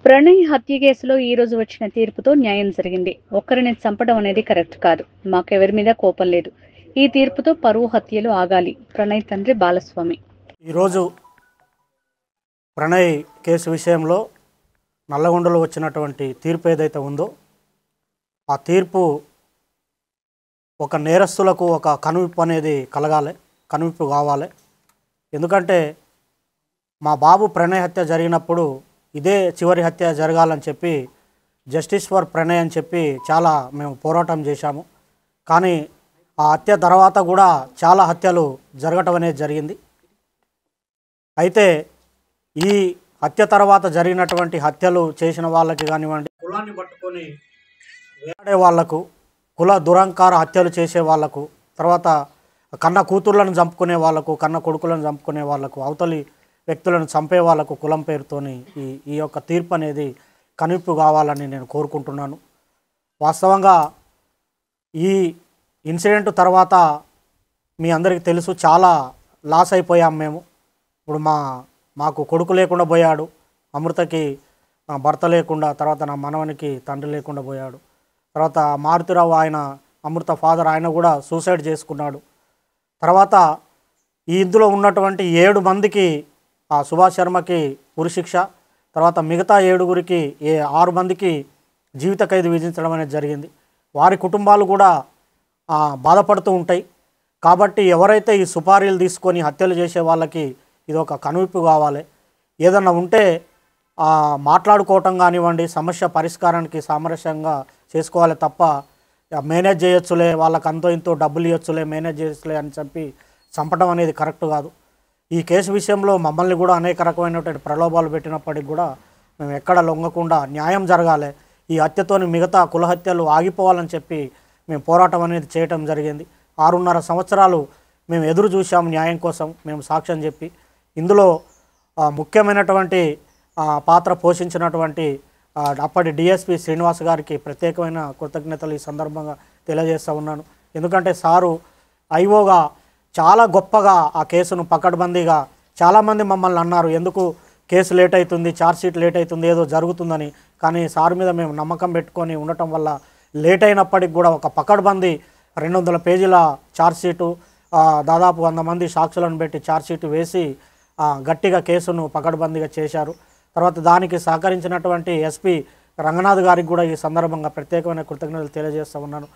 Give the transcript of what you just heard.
ప్రణయ్ హత్య కేసులో ఈ రోజు వచ్చిన తీర్పుతో న్యాయం జరిగింది. ఒక్కరిని చంపడం అనేది కరెక్ట్ కాదు. మాకెవరి మీద కోపం లేదు. ఈ తీర్పుతో పరువు హత్యలు ఆగాలి. ప్రణయ్ తండ్రి బాలస్వామి. ఈరోజు ప్రణయ్ కేసు విషయంలో నల్లగొండలో వచ్చినటువంటి తీర్పు ఏదైతే ఉందో ఆ తీర్పు ఒక నేరస్తులకు ఒక కనువిప్పు అనేది కలగాలి, కనువిప్పు కావాలి. ఎందుకంటే మా బాబు ప్రణయ్ హత్య జరిగినప్పుడు ఇదే చివరి హత్య జరగాలని చెప్పి జస్టిస్ ఫర్ ప్రణయ్ అని చెప్పి చాలా మేము పోరాటం చేశాము. కానీ ఆ హత్య తర్వాత కూడా చాలా హత్యలు జరగటం అనేది జరిగింది. అయితే ఈ హత్య తర్వాత జరిగినటువంటి హత్యలు చేసిన వాళ్ళకి కానివ్వండి, కులాన్ని పట్టుకొని వేలాడే వాళ్లకు, కుల దురంకార హత్యలు చేసే వాళ్లకు, తర్వాత కన్న కూతుర్లను చంపుకునే వాళ్లకు, కన్న కొడుకులను చంపుకునే వాళ్లకు, అవతలి వ్యక్తులను చంపే వాళ్లకు కులం పేరుతోని ఈ యొక్క తీర్పు అనేది కనువిప్పు కావాలని నేను కోరుకుంటున్నాను. వాస్తవంగా ఈ ఇన్సిడెంట్ తర్వాత మీ అందరికీ తెలుసు, చాలా లాస్ అయిపోయాం మేము. ఇప్పుడు మాకు కొడుకు లేకుండా పోయాడు, అమృతకి భర్త లేకుండా, తర్వాత నా మనవనికి తండ్రి లేకుండా పోయాడు. తర్వాత మారుతిరావు ఆయన అమృత ఫాదర్ ఆయన కూడా సూసైడ్ చేసుకున్నాడు. తర్వాత ఈ ఇందులో ఉన్నటువంటి 7 మందికి సుభాష్ శర్మకి ఉరిశిక్ష, తర్వాత మిగతా 7గురికి 6 మందికి జీవిత ఖైదు విధించడం అనేది జరిగింది. వారి కుటుంబాలు కూడా బాధపడుతూ ఉంటాయి. కాబట్టి ఎవరైతే ఈ సుపారీలు తీసుకొని హత్యలు చేసే వాళ్ళకి ఇది ఒక కనువిప్పు కావాలి. ఏదన్నా ఉంటే మాట్లాడుకోవటం కానివ్వండి, సమస్య పరిష్కారానికి సామరస్యంగా చేసుకోవాలి తప్ప మేనేజ్ చేయొచ్చులే, వాళ్ళకి అంతో ఇంతో డబ్బులు ఇవ్వచ్చులే, మేనేజ్ చేయొచ్చులే అని చెప్పి చంపడం అనేది కరెక్ట్ కాదు. ఈ కేసు విషయంలో మమ్మల్ని కూడా అనేక రకమైనటువంటి ప్రలోభాలు పెట్టినప్పటికి కూడా మేము ఎక్కడ లొంగకుండా న్యాయం జరగాలి, ఈ హత్యతోని మిగతా కుల హత్యలు ఆగిపోవాలని చెప్పి మేము పోరాటం అనేది చేయటం జరిగింది. 6.5 సంవత్సరాలు మేము ఎదురు చూసాం న్యాయం కోసం, మేము సాక్ష్యం చెప్పి. ఇందులో ముఖ్యమైనటువంటి పాత్ర పోషించినటువంటి అప్పటి డిఎస్పి శ్రీనివాస్ గారికి ప్రత్యేకమైన కృతజ్ఞతలు ఈ సందర్భంగా తెలియజేస్తూ ఉన్నాను. ఎందుకంటే సారు ఐఓగా చాలా గొప్పగా ఆ కేసును పకడ్బందీగా, చాలామంది మమ్మల్ని అన్నారు ఎందుకు కేసు లేట్ అవుతుంది, ఛార్జ్షీట్ లేట్ అవుతుంది, ఏదో జరుగుతుందని. కానీ సార్ మీద మేము నమ్మకం పెట్టుకొని ఉండటం వల్ల లేట్ అయినప్పటికి కూడా ఒక పకడ్బందీ 200 పేజీల ఛార్జ్షీటు, దాదాపు 100 మంది సాక్షులను పెట్టి ఛార్జ్షీట్ వేసి గట్టిగా కేసును పకడ్బందీగా చేశారు. తర్వాత దానికి సహకరించినటువంటి ఎస్పీ రంగనాథ్ గారికి కూడా ఈ సందర్భంగా ప్రత్యేకమైన కృతజ్ఞతలు తెలియజేస్తూ ఉన్నాను.